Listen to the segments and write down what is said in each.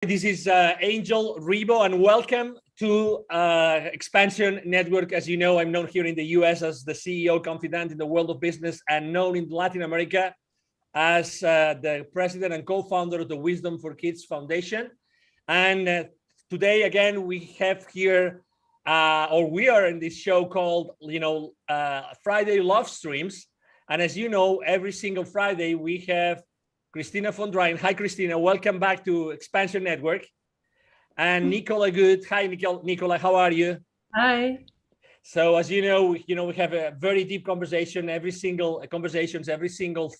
This is Angel Ribo, and welcome to XPNSion Network. As you know, I'm known here in the US as the CEO confidant in the world of business, and known in Latin America as the president and co-founder of the Wisdom for Kids Foundation. And today, again, we have here, we are in this show called, Friday Love Streams. And as you know, every single Friday we have Christina von Dreien. Hi, Christina. Welcome back to XPNSion Network. And Nicola Good. Hi, Nicola. How are you? Hi. So, as you know, we have a very deep conversation every single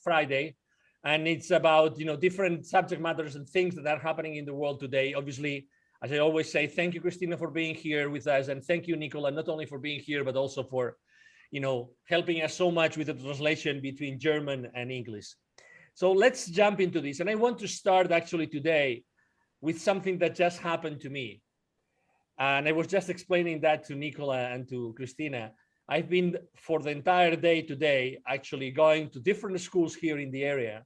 Friday, and it's about different subject matters and things that are happening in the world today. Obviously, as I always say, thank you, Christina, for being here with us, and thank you, Nicola, not only for being here but also for helping us so much with the translation between German and English. So let's jump into this. And I want to start actually today with something that just happened to me. And I was just explaining that to Nicola and to Christina. I've been for the entire day today actually going to different schools here in the area.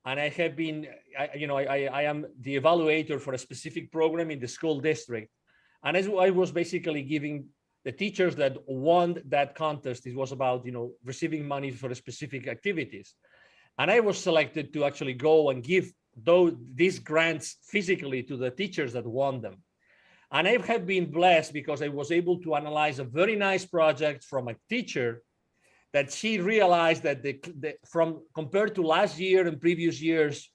And I have been, I am the evaluator for a specific program in the school district. And as I was basically giving the teachers that won that contest, it was about, receiving money for specific activities. And I was selected to actually go and give these grants physically to the teachers that won them. And I have been blessed because I was able to analyze a very nice project from a teacher that she realized that compared to last year and previous years,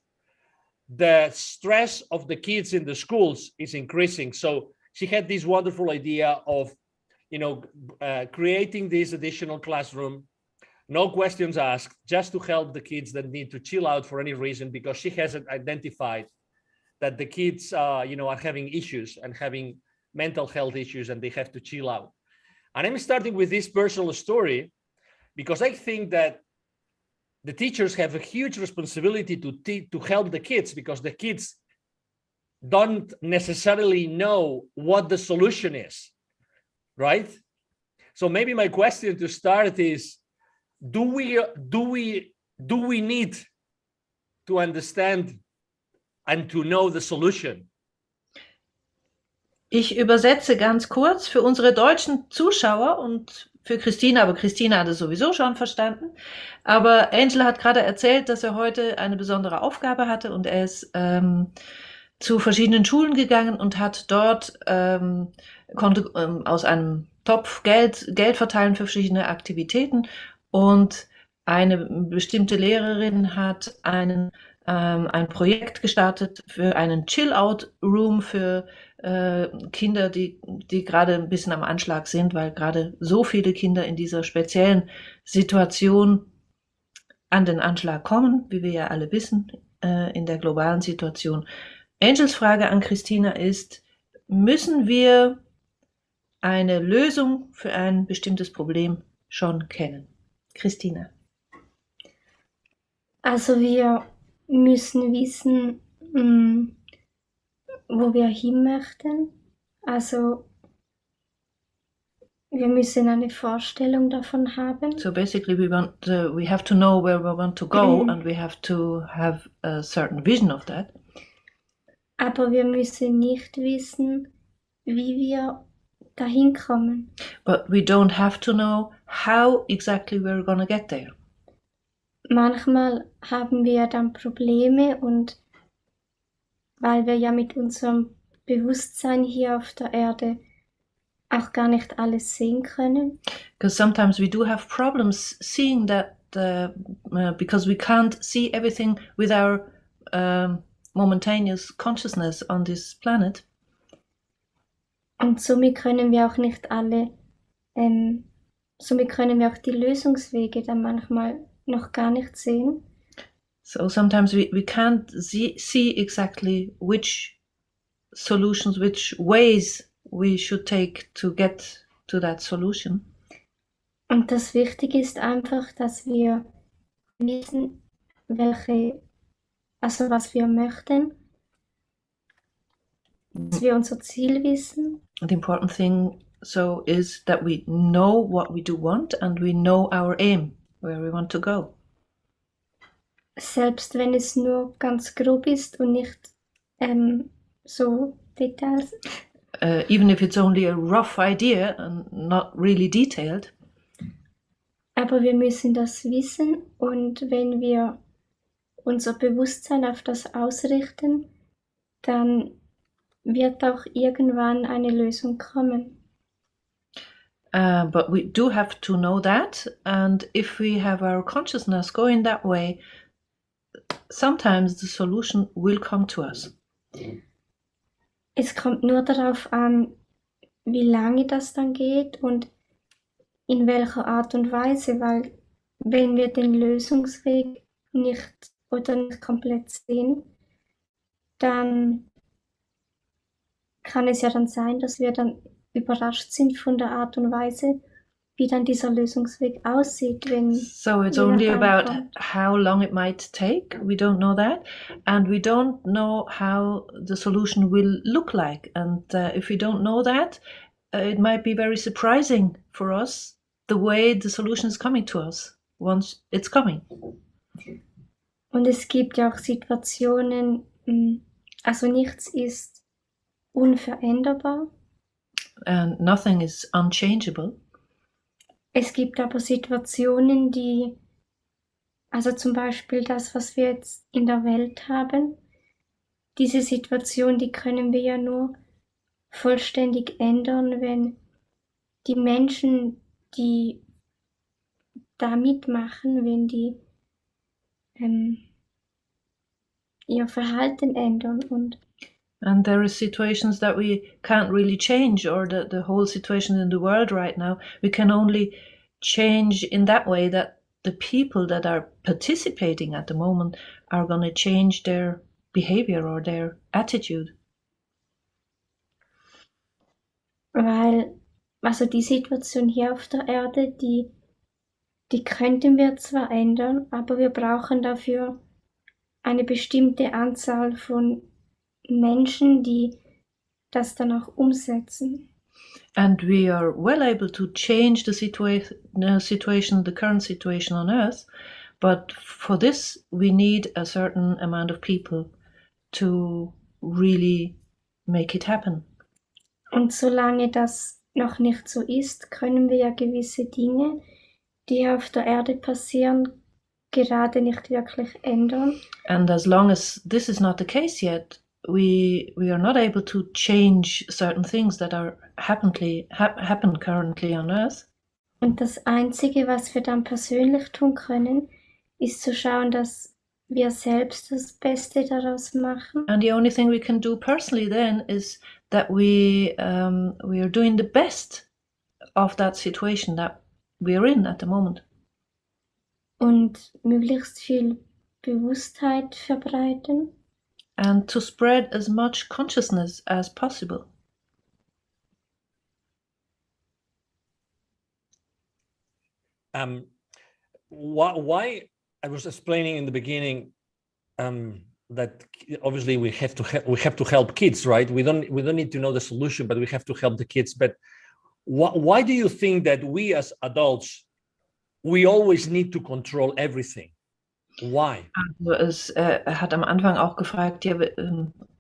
the stress of the kids in the schools is increasing. So she had this wonderful idea of, creating this additional classroom, no questions asked, just to help the kids that need to chill out for any reason, because she hasn't identified that the kids, are having issues and having mental health issues, and they have to chill out. And I'm starting with this personal story because I think that the teachers have a huge responsibility to help the kids, because the kids don't necessarily know what the solution is, right? So maybe my question to start is, do we need to understand and to know the solution? Ich übersetze ganz kurz für unsere deutschen Zuschauer und für Christina, aber Christina hat es sowieso schon verstanden. Aber Angel hat gerade erzählt, dass er heute eine besondere Aufgabe hatte, und er ist zu verschiedenen Schulen gegangen und hat dort konnte aus einem Topf Geld verteilen für verschiedene Aktivitäten. Und eine bestimmte Lehrerin hat ein Projekt gestartet für einen Chill-Out-Room für Kinder, die gerade ein bisschen am Anschlag sind, weil gerade so viele Kinder in dieser speziellen Situation an den Anschlag kommen, wie wir ja alle wissen, in der globalen Situation. Angels Frage an Christina ist, müssen wir eine Lösung für ein bestimmtes Problem schon kennen? Christina. Also wir müssen wissen, wo wir hin möchten. Also wir müssen eine Vorstellung davon haben. So basically we have to know where we want to go, and we have to have a certain vision of that. Aber wir müssen nicht wissen, wie wir dahin kommen. But we don't have to know how exactly we're gonna get there. Manchmal haben wir dann Probleme, und weil wir ja mit unserem Bewusstsein hier auf der Erde auch gar nicht alles sehen können. Because sometimes we do have problems seeing that because we can't see everything with our momentaneous consciousness on this planet. Und somit können wir auch nicht somit können wir auch die Lösungswege dann manchmal noch gar nicht sehen. So sometimes we can't see exactly which solutions, which ways we should take to get to that solution. Und das Wichtige ist einfach, dass wir wissen, was wir möchten, dass wir unser Ziel wissen. The important thing is that we know what we do want, and we know our aim, where we want to go. Selbst wenn es nur ganz grob ist und nicht so Details. Even if it's only a rough idea and not really detailed. Aber wir müssen das wissen und wenn wir unser Bewusstsein auf das ausrichten, dann wird auch irgendwann eine Lösung kommen. But we do have to know that, and if we have our consciousness going that way, sometimes the solution will come to us. Es kommt nur darauf an, wie lange das dann geht und in welcher Art und Weise, weil wenn wir den Lösungsweg nicht komplett sehen, dann kann es ja dann sein, dass wir dann überrascht sind von der Art und Weise, wie dann dieser Lösungsweg aussieht, wenn So it's jemand only about ankommt. how long it might take. We don't know that, and we don't know how the solution will look like. And if we don't know that, it might be very surprising for us the way the solution is coming to us once it's coming. Und es gibt ja auch Situationen, also nichts ist unveränderbar. And nothing is unchangeable. Es gibt aber Situationen, die, also zum Beispiel das, was wir jetzt in der Welt haben, diese Situation, die können wir ja nur vollständig ändern, wenn die Menschen, die da mitmachen, wenn die ihr Verhalten ändern und And there are situations that we can't really change, or the whole situation in the world right now, we can only change in that way that the people that are participating at the moment are going to change their behavior or their attitude. weil, also die Situation hier auf der Erde, die könnten wir zwar ändern, aber wir brauchen dafür eine bestimmte Anzahl von Menschen, die das dann auch umsetzen. And we are well able to change the situation, the current situation on Earth, but for this we need a certain amount of people to really make it happen. Und solange das noch nicht so ist, können wir ja gewisse Dinge, die auf der Erde passieren, gerade nicht wirklich ändern. And as long as this is not the case yet, we are not able to change certain things that are happen currently on Earth. Und das Einzige, was wir dann persönlich tun können, ist zu schauen, dass wir selbst das Beste daraus machen. And the only thing we can do personally then is that we are doing the best of that situation that we are in at the moment. Und möglichst viel Bewusstheit verbreiten. And to spread as much consciousness as possible. Why I was explaining in the beginning that obviously we have to help kids, right? We don't need to know the solution, but we have to help the kids. But why do you think that we as adults we always need to control everything? Why? Also er hat am Anfang auch gefragt, ja,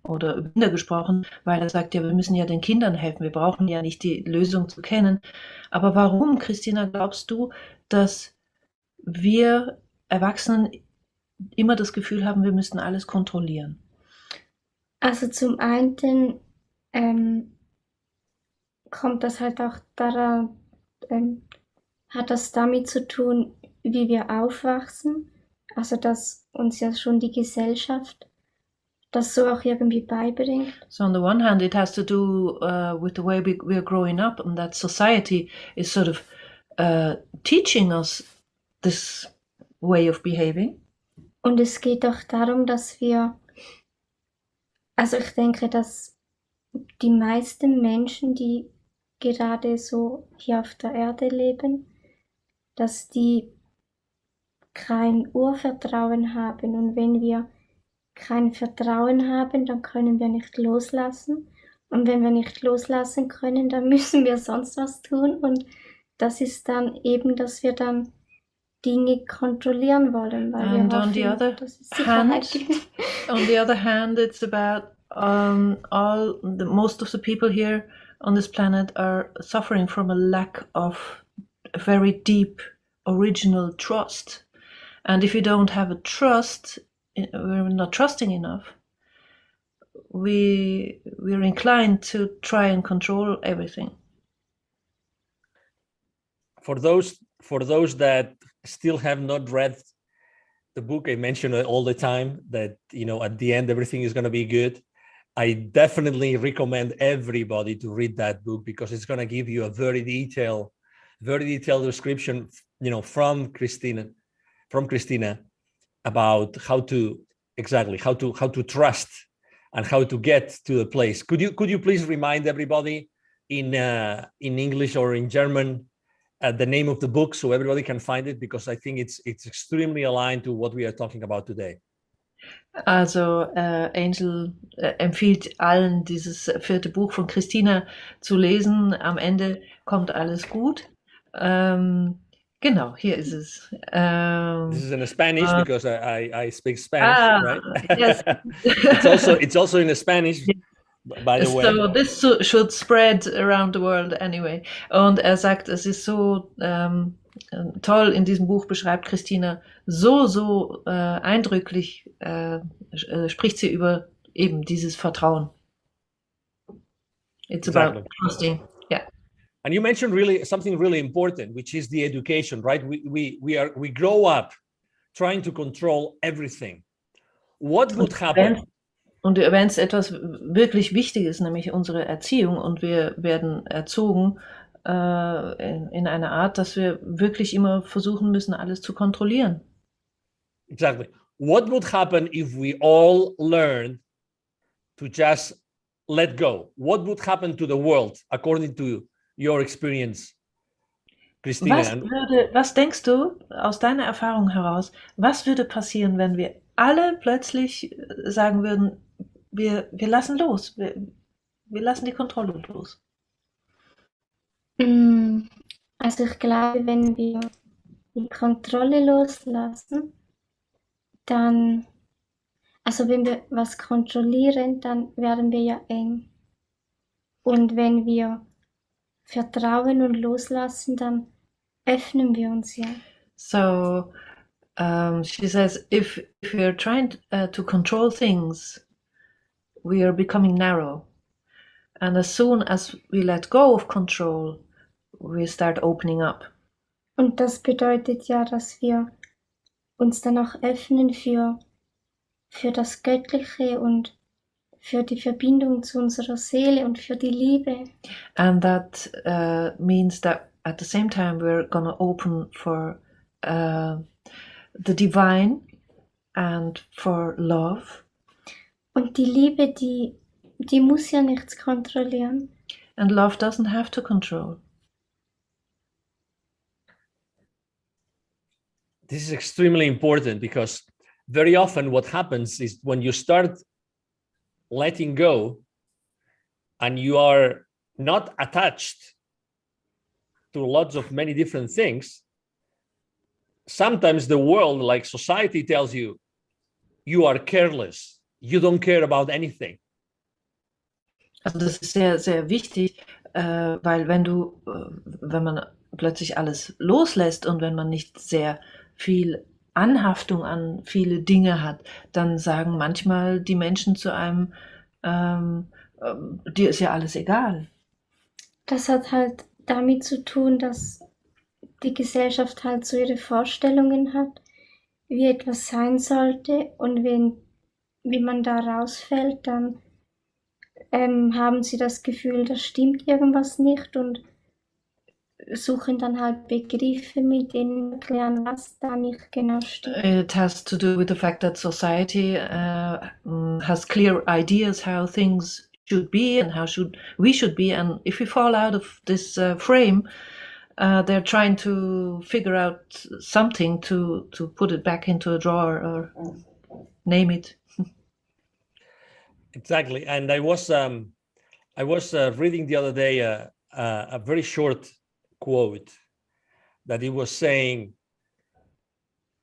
oder über Kinder gesprochen, weil er sagt, ja, wir müssen ja den Kindern helfen, wir brauchen ja nicht die Lösung zu kennen. Aber warum, Christina, glaubst du, dass wir Erwachsenen immer das Gefühl haben, wir müssen alles kontrollieren? Also zum einen kommt das halt auch daran, hat das damit zu tun, wie wir aufwachsen, also dass uns ja schon die Gesellschaft das so auch irgendwie beibringt. So on the one hand, it has to do with the way we're growing up, and that society is sort of teaching us this way of behaving. Und es geht auch darum, dass wir, also ich denke, dass die meisten Menschen, die gerade so hier auf der Erde leben, dass die kein Urvertrauen haben. Und wenn wir kein Vertrauen haben, dann können wir nicht loslassen. Und wenn wir nicht loslassen können, dann müssen wir sonst was tun. Und das ist dann eben, dass wir dann Dinge kontrollieren wollen, weil And wir on the hoffen, other dass es Sicherheit hand, gibt. on the other hand, it's about Most of the people here on this planet are suffering from a lack of a very deep original trust. And if you don't have a trust, we're not trusting enough, we're inclined to try and control everything. For those that still have not read the book, I mention it all the time that, you know, at the end everything is going to be good. I definitely recommend everybody to read that book, because it's going to give you a very detailed description, you know, from Christina about how to trust and how to get to the place. Could you please remind everybody in English or in German the name of the book so everybody can find it, because I think it's extremely aligned to what we are talking about today. Also Angel empfiehlt allen, dieses 4. Buch von Christina zu lesen. Am Ende kommt alles gut. Genau, hier ist es. This is in Spanish because I speak Spanish, right? Yes. it's also in Spanish, by the way. So this should spread around the world anyway. Und er sagt, es ist so toll, in diesem Buch beschreibt Christina so eindrücklich, spricht sie über eben dieses Vertrauen. It's about trusting. Yeah. And you mentioned something really important, which is the education, right? We grow up trying to control everything. What would happen? Und du erwähnst etwas wirklich Wichtiges, nämlich unsere Erziehung. Und wir werden erzogen in einer Art, dass wir wirklich immer versuchen müssen, alles zu kontrollieren. Exactly. What would happen if we all learned to just let go? What would happen to the world, according to your experience, Christina? Was denkst du aus deiner Erfahrung heraus, was würde passieren, wenn wir alle plötzlich sagen würden, wir lassen los, wir lassen die Kontrolle los? Also ich glaube, wenn wir die Kontrolle loslassen, dann, also wenn wir was kontrollieren, dann werden wir ja eng. Und wenn wir vertrauen und loslassen, dann öffnen wir uns ja. So she says, if we're trying to control things, we are becoming narrow. And as soon as we let go of control, we start opening up. Und das bedeutet ja, dass wir uns dann auch öffnen für das Göttliche und für die Verbindung zu unserer Seele und für die Liebe. And that means that at the same time we're gonna open for the divine and for love. Und die Liebe, die muss ja nichts kontrollieren. And love doesn't have to control. This is extremely important, because very often what happens is when you start letting go and you are not attached to lots of many different things, sometimes the world, like society, tells you, you are careless, you don't care about anything. Also das ist sehr, sehr wichtig, weil wenn man plötzlich alles loslässt und wenn man nicht sehr viel Anhaftung an viele Dinge hat, dann sagen manchmal die Menschen zu einem, dir ist ja alles egal. Das hat halt damit zu tun, dass die Gesellschaft halt so ihre Vorstellungen hat, wie etwas sein sollte, und wie man da rausfällt, dann haben sie das Gefühl, da stimmt irgendwas nicht, und suchen dann halt Begriffe, mit denen erklären, was da nicht genau stimmt. It has to do with the fact that society has clear ideas how things should be and how we should be, and if we fall out of this frame, they're trying to figure out something to put it back into a drawer or name it. Exactly. And I was reading the other day a very short quote that it was saying,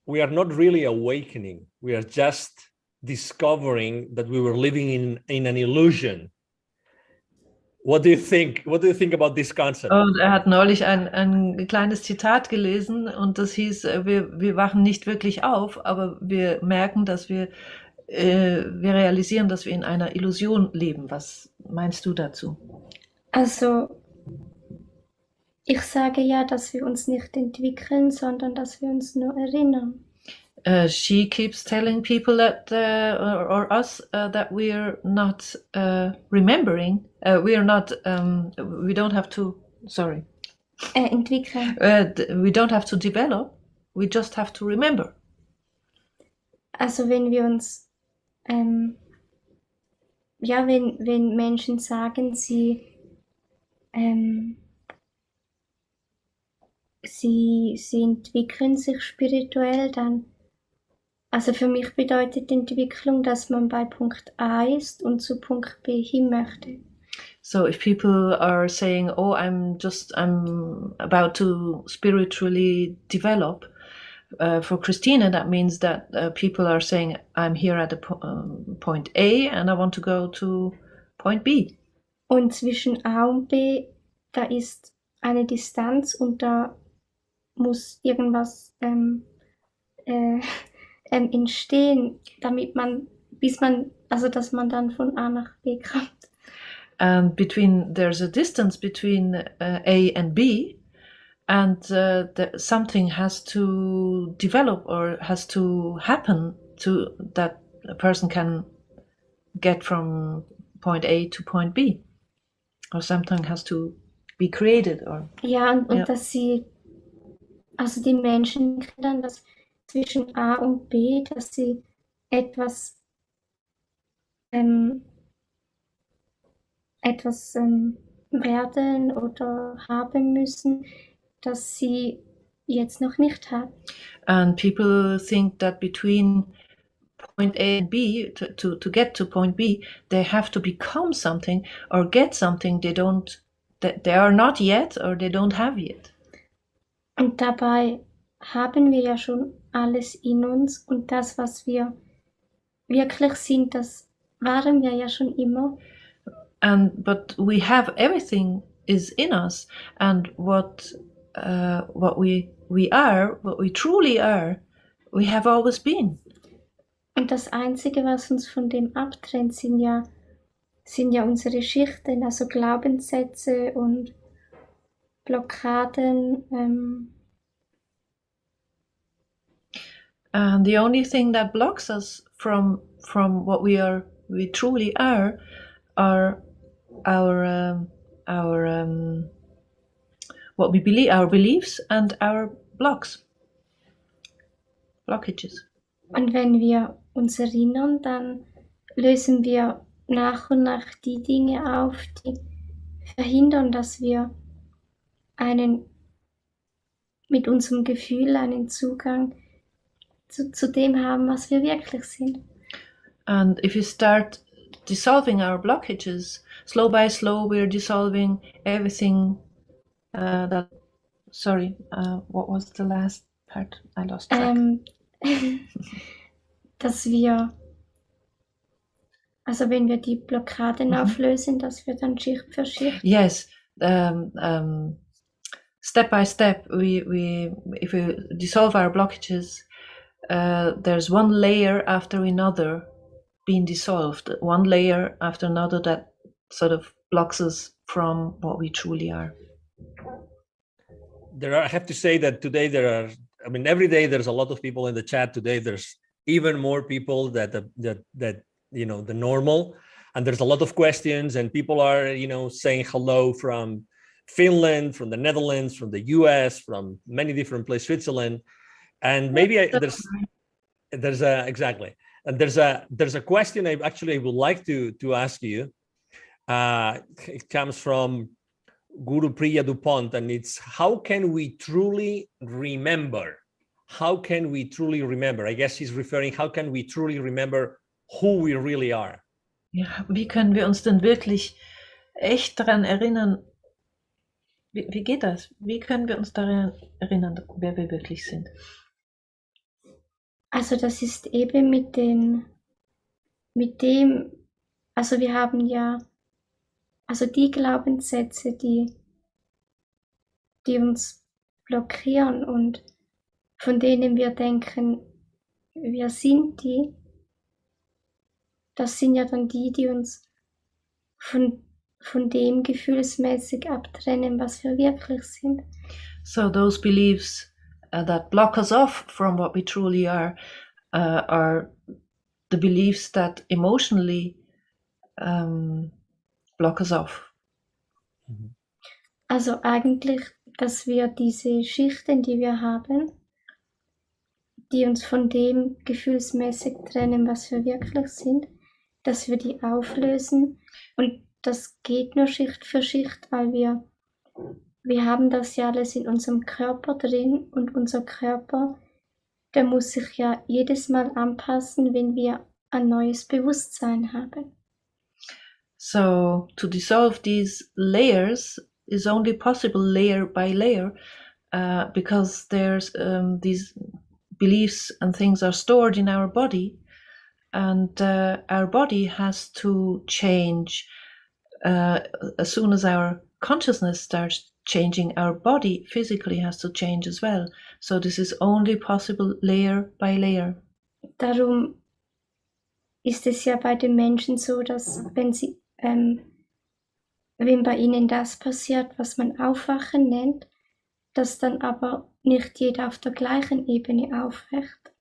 we are not really awakening, we are just discovering that we were living in an illusion. What do you think? What do you think about this concept? Und er hat neulich ein kleines Zitat gelesen und das hieß, wir wachen nicht wirklich auf, aber wir merken, dass wir realisieren, dass wir in einer Illusion leben. Was meinst du dazu? Also, ich sage ja, dass wir uns nicht entwickeln, sondern dass wir uns nur erinnern. She keeps telling people that, or us, that we are not remembering. We are not. We don't have to. Sorry. Entwickeln. We don't have to develop. We just have to remember. Also wenn wir uns, ja, wenn Menschen sagen, sie entwickeln sich spirituell, dann, also für mich bedeutet Entwicklung, dass man bei Punkt A ist und zu Punkt B hin möchte. So if people are saying, oh, I'm about to spiritually develop, for Christina, that means that people are saying, I'm here at point A and I want to go to point B. Und zwischen A und B, da ist eine Distanz und da muss irgendwas entstehen, damit dass man dann von A nach B kommt. And there's a distance between A and B, and something has to develop or has to happen to that a person can get from point A to point B, or something has to be created. Or ja, und dass sie, also die Menschen dann, dass zwischen A und B, dass sie etwas werden oder haben müssen, das sie jetzt noch nicht haben. And people think that between point A and B, to get to point B, they have to become something or get something they are not yet or they don't have yet. Und dabei haben wir ja schon alles in uns und das, was wir wirklich sind, das waren wir ja schon immer. But we have everything is in us, and what we are, what we truly are, we have always been. Und das Einzige, was uns von dem abtrennt, sind ja unsere Schichten, also Glaubenssätze und Blockaden. And the only thing that blocks us from what we truly are our what we believe, our beliefs and our blockages. Und wenn wir uns erinnern, dann lösen wir nach und nach die Dinge auf, die verhindern, dass wir mit unserem Gefühl einen Zugang zu dem haben, was wir wirklich sind. And if we start dissolving our blockages, slow by slow, we're dissolving everything what was the last part? I lost track. Dass wir, also wenn wir die Blockaden auflösen, dass wir dann Schicht für Schicht. Yes, step by step, if we dissolve our blockages, there's one layer after another being dissolved, one layer after another that sort of blocks us from what we truly are. I have to say that today every day there's a lot of people in the chat. Today there's even more people that the normal, and there's a lot of questions, and people are saying hello from Finland, from the Netherlands, from the US, from many different places, Switzerland, and maybe there's a question I would like to ask you. It comes from Guru Priya Dupont, and it's, how can we truly remember? How can we truly remember? I guess he's referring, how can we truly remember who we really are? Ja, wie können wir uns denn wirklich echt daran erinnern? Wie geht das? Wie können wir uns daran erinnern, wer wir wirklich sind? Also das ist eben mit den mit dem, also wir haben ja, also die Glaubenssätze, die uns blockieren und von denen wir denken, wir sind die, das sind ja dann die uns von dem gefühlsmäßig abtrennen, was wir wirklich sind. So those beliefs that block us off from what we truly are the beliefs that emotionally block us off. Also eigentlich, dass wir diese Schichten, die wir haben, die uns von dem gefühlsmäßig trennen, was wir wirklich sind, dass wir die auflösen. Und das geht nur Schicht für Schicht, weil wir haben das ja alles in unserem Körper drin und unser Körper, der muss sich ja jedes Mal anpassen, wenn wir ein neues Bewusstsein haben. So to dissolve these layers is only possible layer by layer because there's these beliefs and things are stored in our body, and our body has to change as soon as our consciousness starts changing. Our body physically has to change as well. So this is only possible layer by layer. Darum ist es ja bei den Menschen so, dass wenn bei ihnen das passiert, was man Aufwachen nennt, dass dann aber nicht jeder auf der gleichen Ebene wacht.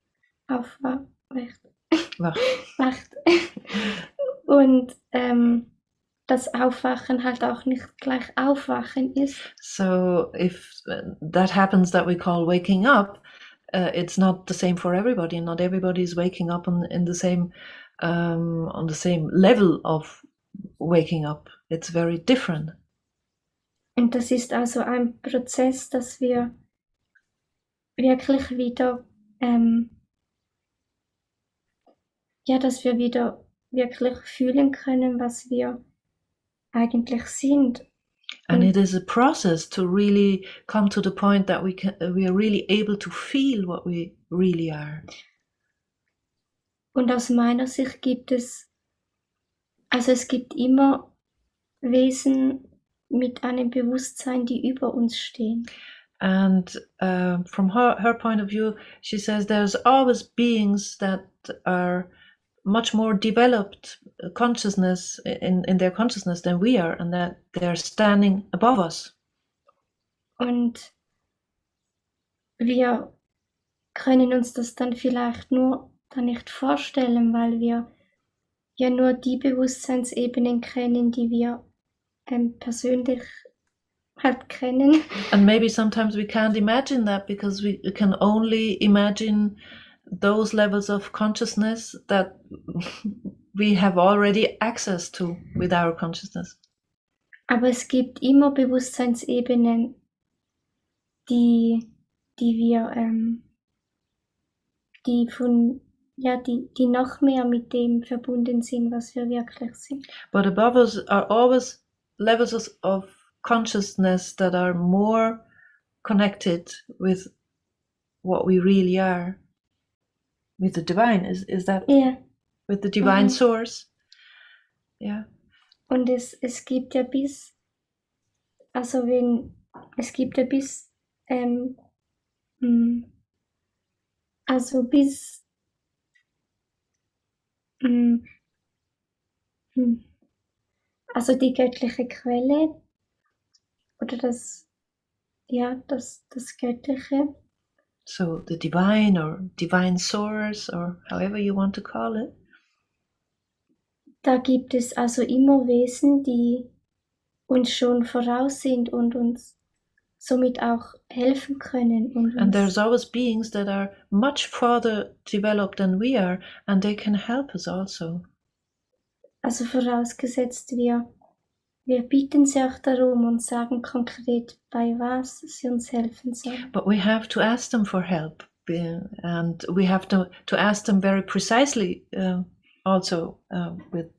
Und das Aufwachen halt auch nicht gleich Aufwachen ist. So if that happens that we call waking up, it's not the same for everybody. Not everybody is waking up on the same level of waking up. It's very different. Und das ist also ein Prozess, dass wir wirklich wieder, dass wir wieder wirklich fühlen können, was wir eigentlich sind. And it is a process to really come to the point that we are really able to feel what we really are. Und aus meiner Sicht gibt es immer Wesen mit einem Bewusstsein, die über uns stehen. And from her point of view, she says there's always beings that are much more developed consciousness in their consciousness than we are, and that they're standing above us. Und wir können uns das dann vielleicht nur dann nicht vorstellen, weil wir ja nur die Bewusstseinsebenen kennen, die wir persönlich halt kennen. And maybe sometimes we can't imagine that because we can only imagine those levels of consciousness that we have already access to with our consciousness. Aber es gibt immer Bewusstseinsebenen, die noch mehr mit dem verbunden sind, was wir wirklich sind. But above us are always levels of consciousness that are more connected with what we really are, with the divine. Is that? Yeah. With the divine source. Yeah. Und es gibt ja bis die göttliche Quelle oder das Göttliche. So the divine or divine source or however you want to call it. Da gibt es also immer Wesen, die uns schon voraus sind und uns somit auch helfen können. And there's always beings that are much further developed than we are, and they can help us also. Also vorausgesetzt, wir bitten sie auch darum und sagen konkret, bei was sie uns helfen sollen. But we have to ask them for help, and we have to ask them very precisely also with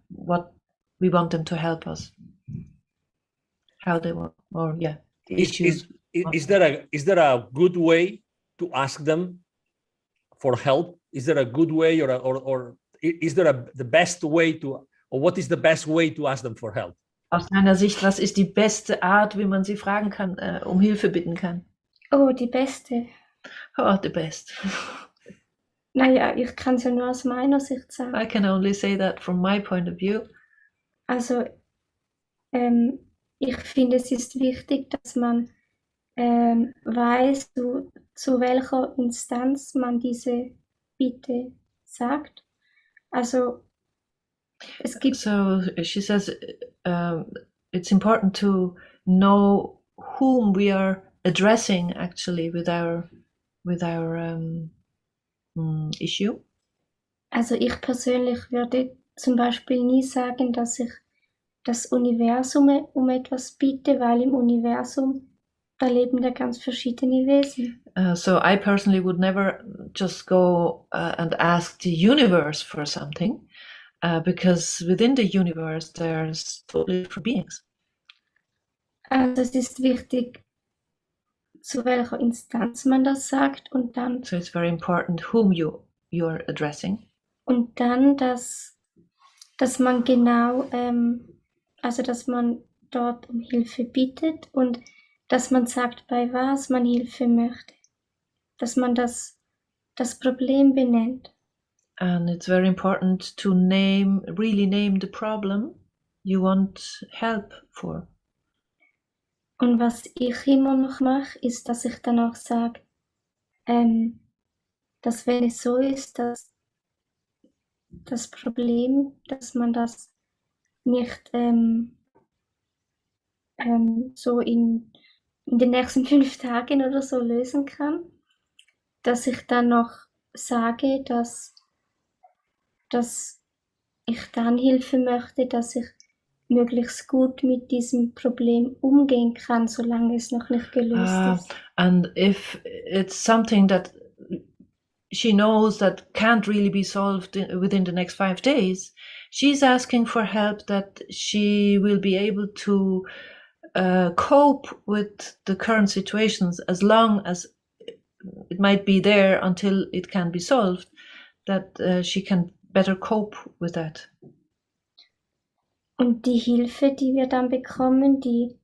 what we want them to help us. How they want, or yeah. Is there a good way to ask them for help? Is there a good way or is there the best way to, or what is the best way to ask them for help? Aus deiner Sicht, was ist die beste Art, wie man sie fragen kann, um Hilfe bitten kann? Oh, die beste. Oh, the best. Naja, ich kann es ja nur aus meiner Sicht sagen. I can only say that from my point of view. Also, ich finde, es ist wichtig, dass man weiß, zu welcher Instanz man diese Bitte sagt. Also, es gibt So she says it's important to know whom we are addressing actually with our issue. Also ich persönlich würde zum Beispiel nie sagen, dass ich das Universum um etwas bitte, weil im Universum, da leben ja ganz verschiedene Wesen. So I personally would never just go and ask the universe for something, because within the universe there's totally different beings. Also es ist wichtig, zu welcher Instanz man das sagt und dann So it's very important whom you're addressing. Und dann, dass man genau, also dass man dort um Hilfe bittet und dass man sagt, bei was man Hilfe möchte. Dass man das Problem benennt. And it's very important to really name the problem you want help for. Und was ich immer noch mache, ist, dass ich dann auch sage, dass wenn es so ist, dass das Problem, dass man das nicht so in den nächsten 5 Tagen oder so lösen kann, dass ich dann noch sage, dass ich dann Hilfe möchte, dass ich möglichst gut mit diesem Problem umgehen kann, solange es noch nicht gelöst ist. And if it's something that she knows that can't really be solved within the next 5 days, she's asking for help that she will be able to cope with the current situations as long as it might be there until it can be solved, that she can better cope with that. Und die Hilfe, die wir dann bekommen, die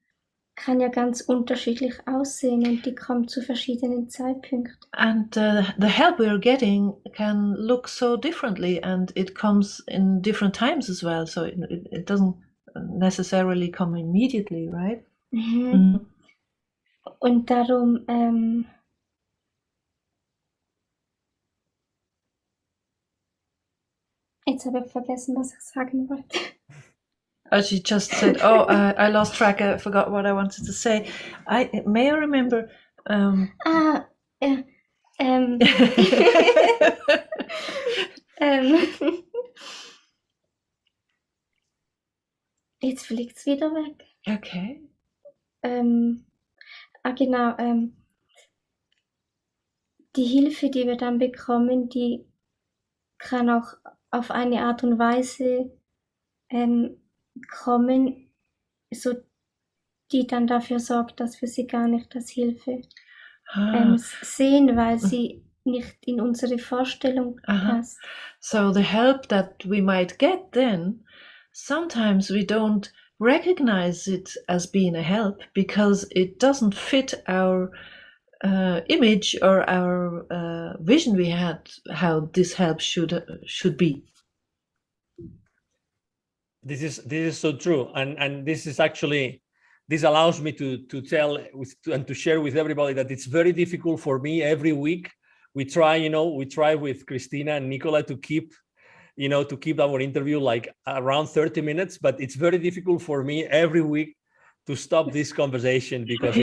kann ja ganz unterschiedlich aussehen und die kommt zu verschiedenen Zeitpunkten. And the help we are getting can look so differently, and it comes in different times as well. So it doesn't necessarily come immediately, right? Mhm. Mhm. Und darum jetzt habe ich vergessen, was ich sagen wollte. She just said, "Oh, I lost track. I forgot what I wanted to say." May I remember? Jetzt fliegt es wieder weg. Okay. Genau. Die Hilfe, die wir dann bekommen, die kann auch auf eine Art und Weise kommen, so die dann dafür sorgt, dass wir sie gar nicht als Hilfe sehen, weil sie nicht in unsere Vorstellung passt. So the help that we might get then, sometimes we don't recognize it as being a help because it doesn't fit our image or our vision we had how this help should be. This is so true, and this is actually, this allows me to tell and to share with everybody that it's very difficult for me every week. We try with Christina and Nicola to keep our interview like around 30 minutes, but it's very difficult for me every week to stop this conversation because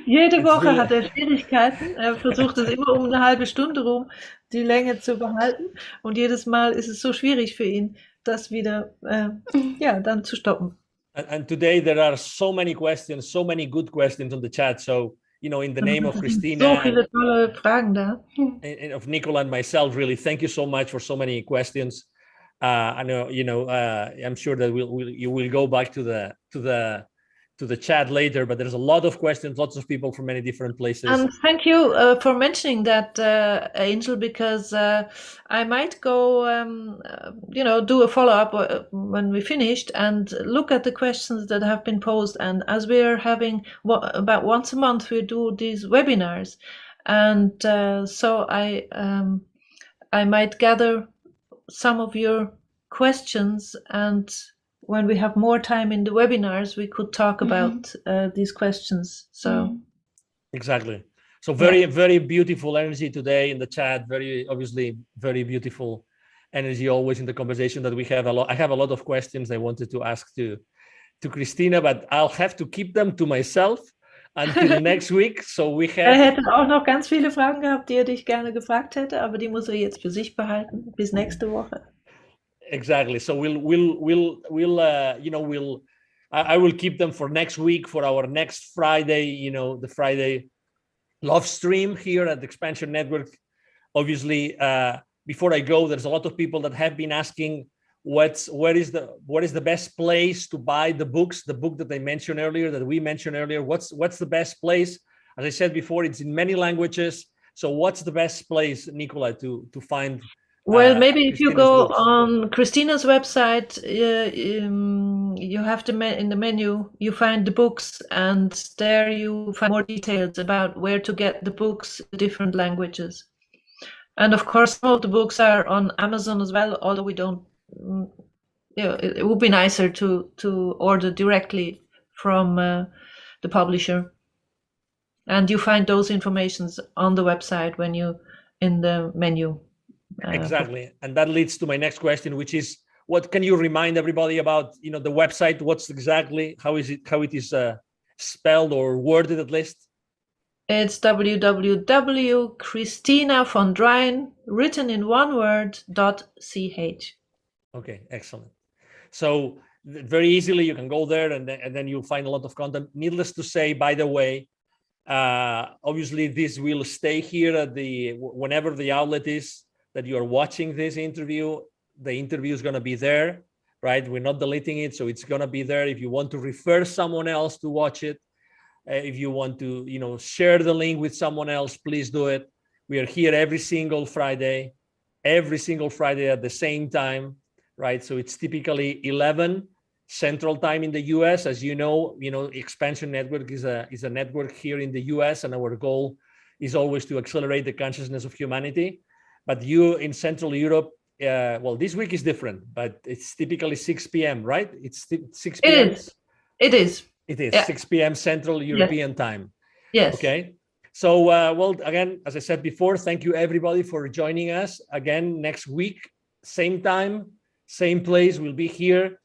Jede Woche hat Schwierigkeiten. Versucht es immer um eine halbe Stunde rum, die Länge zu behalten. Und jedes Mal ist es so schwierig für ihn, das wieder dann zu stoppen. And today there are so many questions, so many good questions on the chat. So, in the name of Christina, so viele tolle Fragen da. And of Nicola and myself, really, thank you so much for so many questions. I know, I'm sure that you will go back to the to the chat later, but there's a lot of questions, lots of people from many different places. And thank you for mentioning that, Angel, because I might go, do a follow-up when we finished and look at the questions that have been posed. And as we're having about once a month, we do these webinars. And so I might gather some of your questions, and when we have more time in the webinars, we could talk about these questions. So exactly. So very beautiful energy today in the chat. Obviously very beautiful energy always in the conversation that we have. I have a lot of questions I wanted to ask to Christina, but I'll have to keep them to myself until next week. So we have. hätte auch noch ganz viele Fragen gehabt, die ich gerne gefragt hätte, aber die muss jetzt für sich behalten bis nächste Woche. Exactly. So I will keep them for next week, for our next Friday, the Friday love stream here at the Expansion Network. Obviously, before I go, there's a lot of people that have been asking what is the best place to buy the book that we mentioned earlier. What's the best place? As I said before, it's in many languages. So what's the best place, Nicola, to find? Well, maybe if you go books on Christina's website, you have in the menu, you find the books, and there you find more details about where to get the books in different languages. And of course, some of the books are on Amazon as well, although we don't, it would be nicer to order directly from the publisher. And you find those informations on the website when you in the menu. Exactly. And that leads to my next question, which is, what can you remind everybody about, the website? What's exactly, how it is spelled or worded at least? It's www.Christina von Dreien, written in one word, .ch. Okay, excellent. So very easily you can go there and then you'll find a lot of content. Needless to say, by the way, obviously this will stay here at whenever the outlet is that you are watching this interview. The interview is going to be there, right? We're not deleting it, so it's going to be there. If you want to refer someone else to watch it, if you want to, share the link with someone else, please do it. We are here every single Friday at the same time, right? So it's typically 11 Central Time in the US. As you know, Expansion Network is a network here in the US, and our goal is always to accelerate the consciousness of humanity. But you in Central Europe, this week is different, but it's typically 6 p.m., right? It's 6 p.m. It is. Yeah. 6 p.m. Central European time. Yes. Okay. So, again, as I said before, thank you everybody for joining us. Again, next week, same time, same place, we'll be here.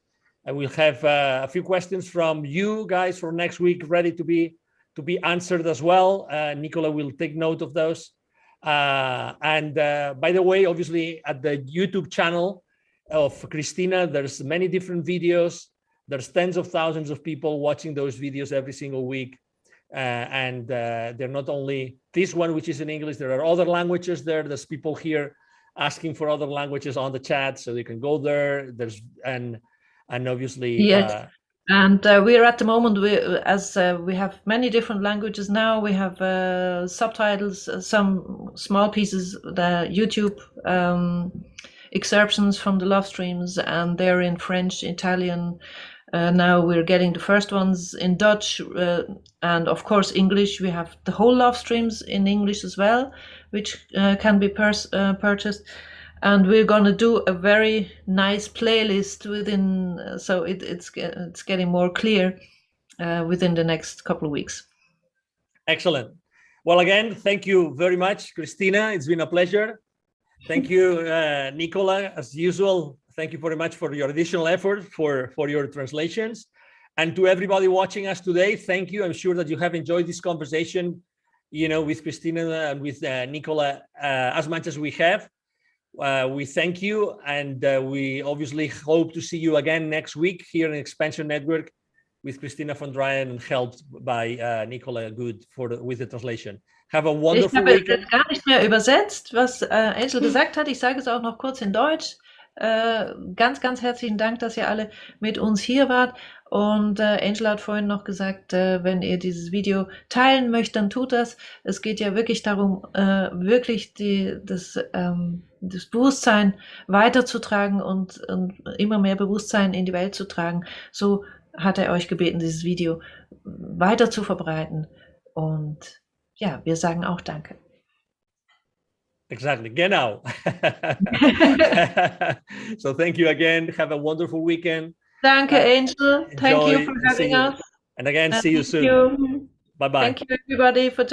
And we'll have a few questions from you guys for next week ready to be answered as well. Nicola will take note of those. And by the way, obviously at the YouTube channel of Christina, there's many different videos. There's tens of thousands of people watching those videos every single week. And they're not only this one, which is in English, there are other languages there. There's people here asking for other languages on the chat, so they can go there. And obviously, yes. And we're at the moment, we have many different languages now. We have subtitles, some small pieces, the YouTube excerptions from the love streams, and they're in French, Italian. Now we're getting the first ones in Dutch, and of course English. We have the whole love streams in English as well, which can be purchased. And we're going to do a very nice playlist within, so it's getting more clear within the next couple of weeks. Excellent. Well, again, thank you very much, Christina. It's been a pleasure. Thank you, Nicola, as usual. Thank you very much for your additional effort for your translations. And to everybody watching us today, thank you. I'm sure that you have enjoyed this conversation, with Christina and with Nicola as much as we have. We thank you, and we obviously hope to see you again next week here in Expansion Network with Christina von Dreien and helped by Nicola Good with the translation. Have a wonderful weekend. Ich habe gar nicht mehr übersetzt, was Angel gesagt hat. Ich sage es auch noch kurz in Deutsch. Ganz, ganz herzlichen Dank, dass ihr alle mit uns hier wart. Und Angela hat vorhin noch gesagt, wenn ihr dieses Video teilen möchtet, dann tut das. Es geht ja wirklich darum, wirklich das Bewusstsein weiterzutragen und immer mehr Bewusstsein in die Welt zu tragen. So hat er euch gebeten, dieses Video weiter zu verbreiten. Und ja, wir sagen auch Danke. Exactly. Genau. So thank you again. Have a wonderful weekend. Danke, Angel. Thank you Enjoy for and see having you. us. And again, see you Thank soon. you. Bye-bye. Thank you, everybody, for